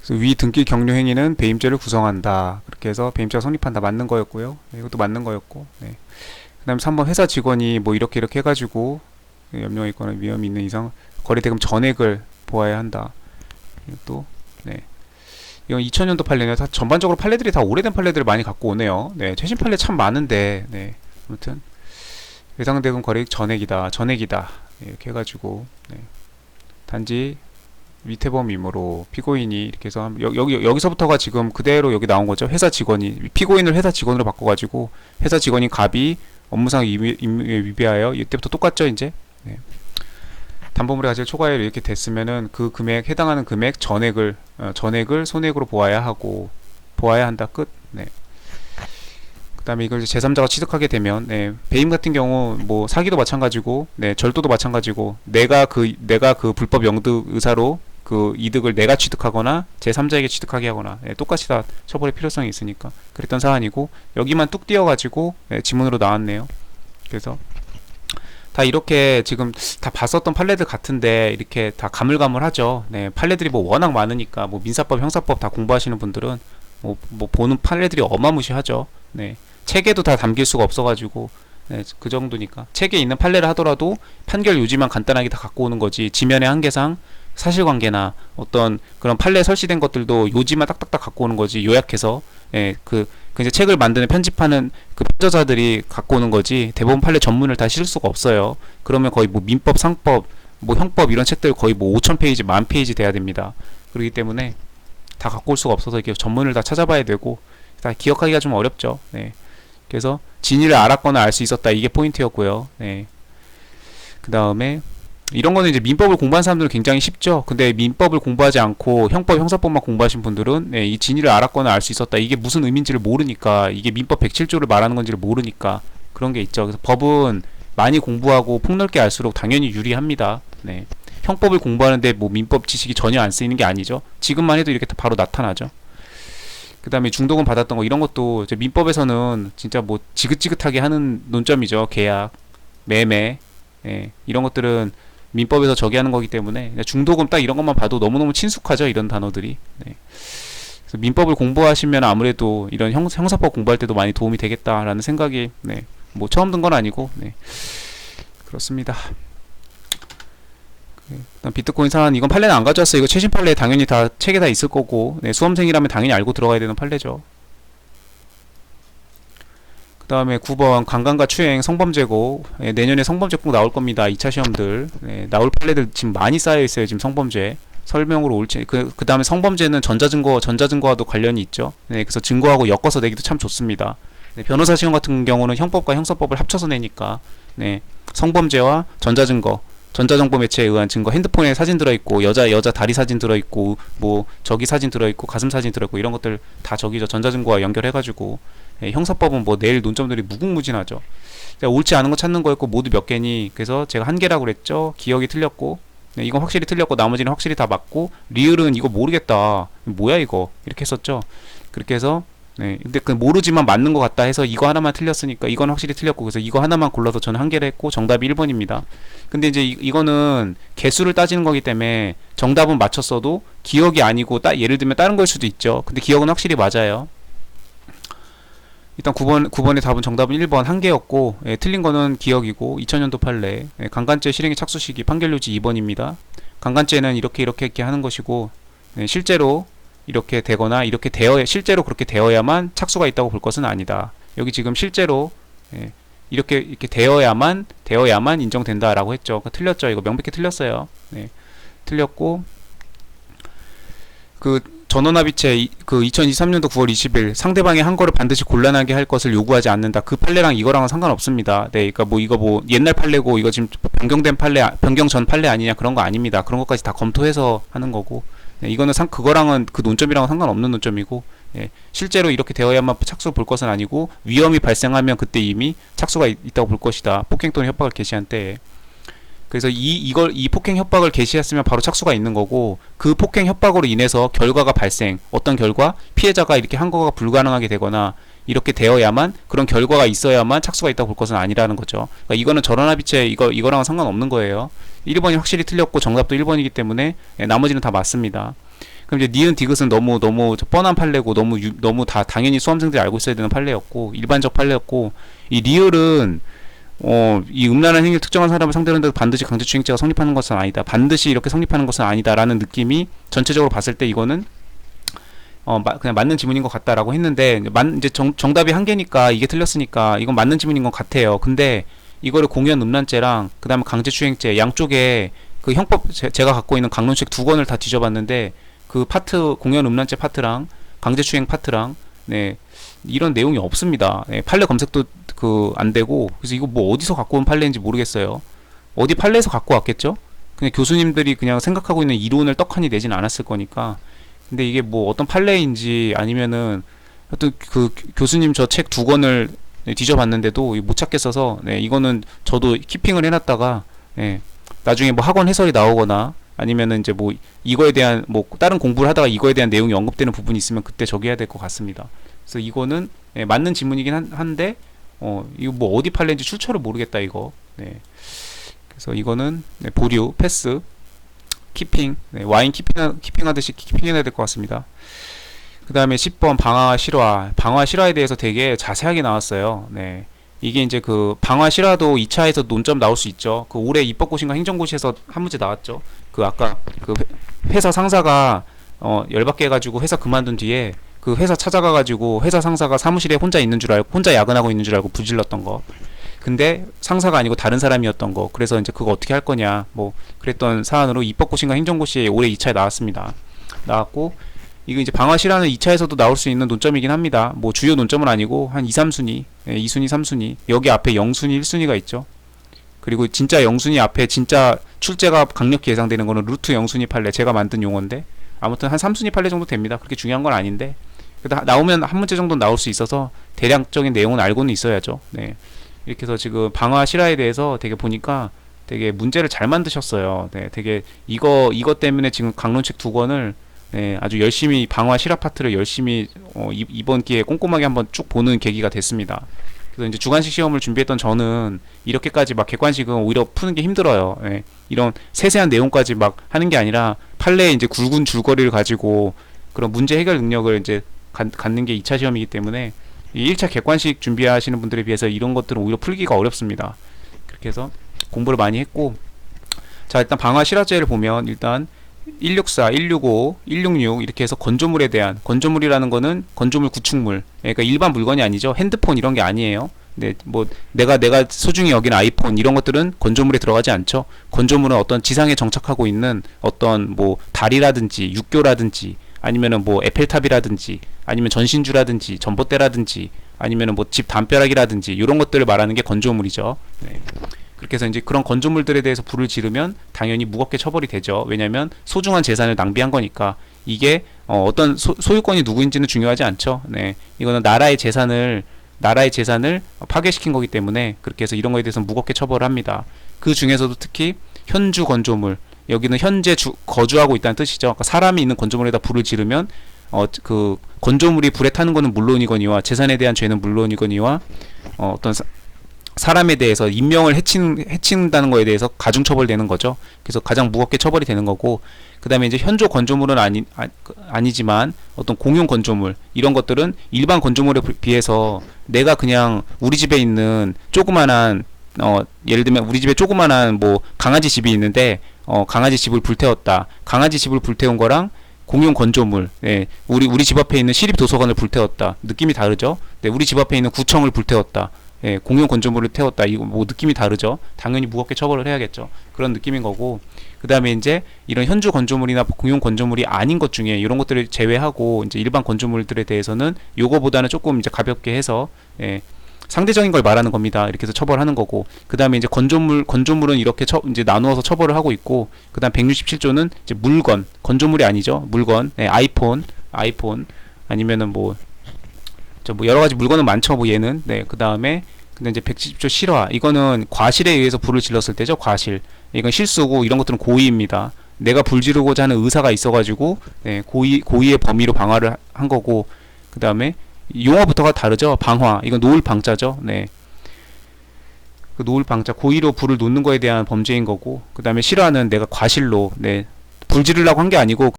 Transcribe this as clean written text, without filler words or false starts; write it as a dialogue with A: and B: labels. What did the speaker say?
A: 그래서 위 등기 경료 행위는 배임죄를 구성한다. 그렇게 해서 배임죄가 성립한다. 맞는 거였고요. 네, 이것도 맞는 거였고. 네. 그다음에 3번 회사 직원이 뭐 이렇게 해가지고 염려가 있거나 위험이 있는 이상 거래대금 전액을 보아야 한다. 또 네. 이건 2000년도 판례네요. 다 전반적으로 판례들이 다 오래된 판례들을 많이 갖고 오네요. 네, 최신 판례 참 많은데, 네, 아무튼 예상대금 거래액 전액이다. 네, 이렇게 해가지고, 네, 단지 위태범이므로 피고인이 이렇게 해서 여기서부터가 지금 그대로 여기 나온 거죠. 회사 직원이 피고인을 회사 직원으로 바꿔가지고 회사 직원인 갑이 업무상 임무에 위배하여 이때부터 똑같죠, 이제. 네. 담보물의 가치를 초과해로 이렇게 됐으면은 그 금액 해당하는 금액 전액을 손해액으로 보아야 한다. 끝. 네. 그다음에 이걸 이제 제3자가 취득하게 되면 네, 배임 같은 경우 뭐 사기도 마찬가지고 네, 절도도 마찬가지고 내가 그 불법 영득 의사로 그 이득을 내가 취득하거나 제3자에게 취득하게 하거나 네, 똑같이 다 처벌의 필요성이 있으니까 그랬던 사안이고 여기만 뚝 띄어가지고 네, 지문으로 나왔네요. 그래서 다 이렇게 지금 다 봤었던 판례들 같은데 이렇게 다 가물가물하죠. 네, 판례들이 뭐 워낙 많으니까 뭐 민사법, 형사법 다 공부하시는 분들은 뭐 보는 판례들이 어마무시하죠. 네, 책에도 다 담길 수가 없어가지고 네, 그 정도니까 책에 있는 판례를 하더라도 판결 요지만 간단하게 다 갖고 오는 거지 지면의 한계상 사실관계나 어떤 그런 판례에 설치된 것들도 요지만 딱딱딱 갖고 오는 거지 요약해서 예, 그 이제 책을 만드는 편집하는 그 편저자들이 갖고 오는 거지 대법원 판례 전문을 다 실을 수가 없어요. 그러면 거의 뭐 민법, 상법, 뭐 형법 이런 책들 거의 뭐 5,000페이지, 10,000페이지 돼야 됩니다. 그렇기 때문에 다 갖고 올 수가 없어서 이렇게 전문을 다 찾아봐야 되고 다 기억하기가 좀 어렵죠. 네. 그래서 진위를 알았거나 알 수 있었다 이게 포인트였고요. 네. 그 다음에 이런 거는 이제 민법을 공부한 사람들은 굉장히 쉽죠. 근데 민법을 공부하지 않고 형법, 형사법만 공부하신 분들은 네, 이 진위를 알았거나 알 수 있었다. 이게 무슨 의미인지를 모르니까 이게 민법 107조를 말하는 건지를 모르니까 그런 게 있죠. 그래서 법은 많이 공부하고 폭넓게 알수록 당연히 유리합니다. 네. 형법을 공부하는데 뭐 민법 지식이 전혀 안 쓰이는 게 아니죠. 지금만 해도 이렇게 바로 나타나죠. 그 다음에 중도금 받았던 거 이런 것도 이제 민법에서는 진짜 뭐 지긋지긋하게 하는 논점이죠. 계약, 매매, 예, 이런 것들은 민법에서 저기 하는 거기 때문에 중도금 딱 이런 것만 봐도 너무너무 친숙하죠. 이런 단어들이. 네. 그래서 민법을 공부하시면 아무래도 이런 형사법 공부할 때도 많이 도움이 되겠다라는 생각이 네. 뭐 처음 든 건 아니고 네. 그렇습니다. 일단 비트코인 사안 이건 판례는 안 가져왔어요. 이거 최신 판례 당연히 다 책에 다 있을 거고 네, 수험생이라면 당연히 알고 들어가야 되는 판례죠. 그 다음에 9번 강간과 추행 성범죄고 네, 내년에 성범죄 꼭 나올 겁니다. 2차 시험들 네, 나올 판례들 지금 많이 쌓여 있어요. 지금 성범죄 설명으로 올지 그 다음에 성범죄는 전자증거와도 관련이 있죠. 네, 그래서 증거하고 엮어서 내기도 참 좋습니다. 네, 변호사 시험 같은 경우는 형법과 형사법을 합쳐서 내니까 네, 성범죄와 전자정보 매체에 의한 증거 핸드폰에 사진 들어있고 여자 다리 사진 들어있고 뭐 저기 사진 들어있고 가슴 사진 들어있고 이런 것들 다 저기죠. 전자증거와 연결해가지고 예, 형사법은 뭐 내일 논점들이 무궁무진하죠. 옳지 않은 거 찾는 거였고 모두 몇 개니 그래서 제가 한 개라고 그랬죠. 기억이 틀렸고 네, 이건 확실히 틀렸고 나머지는 확실히 다 맞고 리을은 이거 모르겠다 뭐야 이거 이렇게 했었죠. 그렇게 해서 네, 근데 그 모르지만 맞는 것 같다 해서 이거 하나만 틀렸으니까 이건 확실히 틀렸고 그래서 이거 하나만 골라서 저는 한 개를 했고 정답이 1번입니다. 근데 이제 이거는 개수를 따지는 거기 때문에 정답은 맞췄어도 기억이 아니고 예를 들면 다른 걸 수도 있죠. 근데 기억은 확실히 맞아요. 일단 9번의 답은 정답은 1번 한 개였고 예, 틀린 거는 기억이고 2000년도 판례 예, 강간죄 실행의 착수 시기 판결요지 2번입니다. 강간죄는 이렇게 하는 것이고 예, 실제로 이렇게 되거나 실제로 그렇게 되어야만 착수가 있다고 볼 것은 아니다. 여기 지금 실제로 예, 이렇게 되어야만 인정된다라고 했죠. 틀렸죠. 이거 명백히 틀렸어요. 네, 틀렸고 그 전원합의체 그 2023년도 9월 20일 상대방이 한 거를 반드시 곤란하게 할 것을 요구하지 않는다. 그 판례랑 이거랑은 상관없습니다. 네, 그러니까 뭐 이거 뭐 옛날 판례고 이거 지금 변경 전 판례 아니냐 그런 거 아닙니다. 그런 것까지 다 검토해서 하는 거고. 네, 이거는 그거랑은 그 논점이랑은 상관없는 논점이고 예, 실제로 이렇게 되어야만 착수 볼 것은 아니고 위험이 발생하면 그때 이미 착수가 있다고 볼 것이다. 폭행 또는 협박을 개시한 때에. 그래서 이 폭행 협박을 개시했으면 바로 착수가 있는 거고 그 폭행 협박으로 인해서 결과가 어떤 결과 피해자가 이렇게 한 거가 불가능하게 되거나 이렇게 되어야만 그런 결과가 있어야만 착수가 있다고 볼 것은 아니라는 거죠. 그러니까 이거는 전원합의체 이거랑은 상관없는 거예요. 1번이 확실히 틀렸고 정답도 1번이기 때문에 나머지는 다 맞습니다. 그럼 이제 니은 디귿은 너무 뻔한 판례고 너무 다 당연히 수험생들이 알고 있어야 되는 판례였고 일반적 판례였고 이 리을은 이 음란한 행위를 특정한 사람을 상대로 한다고 반드시 강제추행죄가 성립하는 것은 아니다. 반드시 이렇게 성립하는 것은 아니다라는 느낌이 전체적으로 봤을 때 이거는 그냥 맞는 지문인 것 같다라고 했는데 이제 정답이 한 개니까 이게 틀렸으니까 이건 맞는 지문인 것 같아요. 근데 이거를 공연 음란죄랑 그 다음에 강제추행죄 양쪽에 그 형법 제가 갖고 있는 강론책 두 권을 다 뒤져봤는데 그 파트 공연 음란죄 파트랑 강제추행 파트랑 네 이런 내용이 없습니다. 네, 판례 검색도 안 되고 그래서 이거 뭐 어디서 갖고 온 판례인지 모르겠어요. 어디 판례에서 갖고 왔겠죠? 그냥 교수님들이 그냥 생각하고 있는 이론을 떡하니 내진 않았을 거니까. 근데 이게 뭐 어떤 판례인지 아니면은 하여튼 그 교수님 저 책 두 권을 뒤져봤는데도 못 찾겠어서 네, 이거는 저도 키핑을 해놨다가 네, 나중에 뭐 학원 해설이 나오거나 아니면은 이제 뭐 이거에 대한 뭐 다른 공부를 하다가 이거에 대한 내용이 언급되는 부분이 있으면 그때 적어야 될 것 같습니다. 그래서 이거는 네, 맞는 지문이긴 한데 이거 뭐 어디 판례인지 출처를 모르겠다 이거. 네. 그래서 이거는 네, 보류 패스 키핑 네, 와인 키핑하듯이 키핑해야 될 것 같습니다. 그 다음에 10번 방화 실화에 대해서 되게 자세하게 나왔어요. 네. 이게 이제 그 방화 실화도 2차에서 논점 나올 수 있죠. 그 올해 입법고시인가 행정고시에서 한 문제 나왔죠. 그 아까 그 회사 상사가 열받게 해가지고 회사 그만둔 뒤에 그 회사 찾아가가지고 회사 상사가 사무실에 혼자 있는 줄 알고 혼자 야근하고 있는 줄 알고 부질렀던 거. 근데 상사가 아니고 다른 사람이었던 거. 그래서 이제 그거 어떻게 할 거냐 뭐 그랬던 사안으로 입법고시인가 행정고시에 올해 2차에 나왔습니다. 나왔고 이거 이제 방화 실화는 2차에서도 나올 수 있는 논점이긴 합니다. 뭐 주요 논점은 아니고 한 2, 3순위 2순위 3순위 여기 앞에 0순위 1순위가 있죠. 그리고 진짜 0순위 앞에 진짜 출제가 강력히 예상되는 거는 루트 0순위 판례 제가 만든 용어인데 아무튼 한 3순위 판례 정도 됩니다. 그렇게 중요한 건 아닌데 나오면 한 문제 정도 나올 수 있어서 대략적인 내용은 알고는 있어야죠. 네. 이렇게 해서 지금 방화 실화에 대해서 되게 보니까 되게 문제를 잘 만드셨어요. 네. 되게 이거 때문에 지금 강론책 두 권을 네, 아주 열심히 방화 실화 파트를 열심히 이번 기회에 꼼꼼하게 한번 쭉 보는 계기가 됐습니다. 그래서 이제 주관식 시험을 준비했던 저는 이렇게까지 막 객관식은 오히려 푸는 게 힘들어요. 예, 이런 세세한 내용까지 막 하는 게 아니라 판례에 이제 굵은 줄거리를 가지고 그런 문제 해결 능력을 이제 갖는 게 2차 시험이기 때문에 이 1차 객관식 준비하시는 분들에 비해서 이런 것들은 오히려 풀기가 어렵습니다. 그렇게 해서 공부를 많이 했고 자 일단 방화 실화제를 보면 일단 164, 165, 166 이렇게 해서 건조물에 대한 건조물이라는 거는 건조물 구축물 그러니까 일반 물건이 아니죠. 핸드폰 이런 게 아니에요. 네, 뭐 내가 소중히 여긴 아이폰 이런 것들은 건조물에 들어가지 않죠. 건조물은 어떤 지상에 정착하고 있는 어떤 뭐 달이라든지 육교라든지 아니면은 뭐 에펠탑이라든지 아니면 전신주라든지 전봇대라든지 아니면은 뭐 집 담벼락이라든지 이런 것들을 말하는 게 건조물이죠. 네. 그렇게 해서 이제 그런 건조물들에 대해서 불을 지르면 당연히 무겁게 처벌이 되죠. 왜냐하면 소중한 재산을 낭비한 거니까 이게 어떤 소유권이 누구인지는 중요하지 않죠. 네, 이거는 나라의 재산을 파괴시킨 거기 때문에 그렇게 해서 이런 거에 대해서 무겁게 처벌을 합니다. 그 중에서도 특히 현주 건조물 여기는 현재 거주하고 있다는 뜻이죠. 그러니까 사람이 있는 건조물에다 불을 지르면 그 건조물이 불에 타는 거는 물론이거니와 재산에 대한 죄는 물론이거니와 어떤 사람에 대해서 인명을 해친다는 거에 대해서 가중처벌되는 거죠. 그래서 가장 무겁게 처벌이 되는 거고 그 다음에 이제 현조 건조물은 아니지만 어떤 공용 건조물 이런 것들은 일반 건조물에 비해서 내가 그냥 우리 집에 있는 조그만한 예를 들면 우리 집에 조그만한 뭐 강아지 집이 있는데 강아지 집을 불태웠다. 강아지 집을 불태운 거랑 공용 건조물, 네, 우리 집 앞에 있는 시립 도서관을 불태웠다. 느낌이 다르죠. 네, 우리 집 앞에 있는 구청을 불태웠다. 예, 공용 건조물을 태웠다. 이거 뭐 느낌이 다르죠. 당연히 무겁게 처벌을 해야겠죠. 그런 느낌인 거고. 그 다음에 이제 이런 현주 건조물이나 공용 건조물이 아닌 것 중에 이런 것들을 제외하고 이제 일반 건조물들에 대해서는 요거보다는 조금 이제 가볍게 해서 예, 상대적인 걸 말하는 겁니다. 이렇게 해서 처벌하는 거고. 그 다음에 이제 건조물은 이렇게 이제 나누어서 처벌을 하고 있고. 그 다음 167조는 이제 물건, 건조물이 아니죠. 물건, 예, 아이폰 아니면은 뭐 여러 가지 물건은 많죠. 뭐 얘는. 네. 그 다음에 근데 이제 170조 실화. 이거는 과실에 의해서 불을 질렀을 때죠. 과실. 이건 실수고 이런 것들은 고의입니다. 내가 불 지르고자 하는 의사가 있어가지고 네, 고의의 범위로 방화를 한 거고. 그 다음에 용어부터가 다르죠. 방화. 이건 놓을 방자죠. 네. 그 놓을 방자. 고의로 불을 놓는 거에 대한 범죄인 거고. 그 다음에 실화는 내가 과실로 네. 불 지르려고 한 게 아니고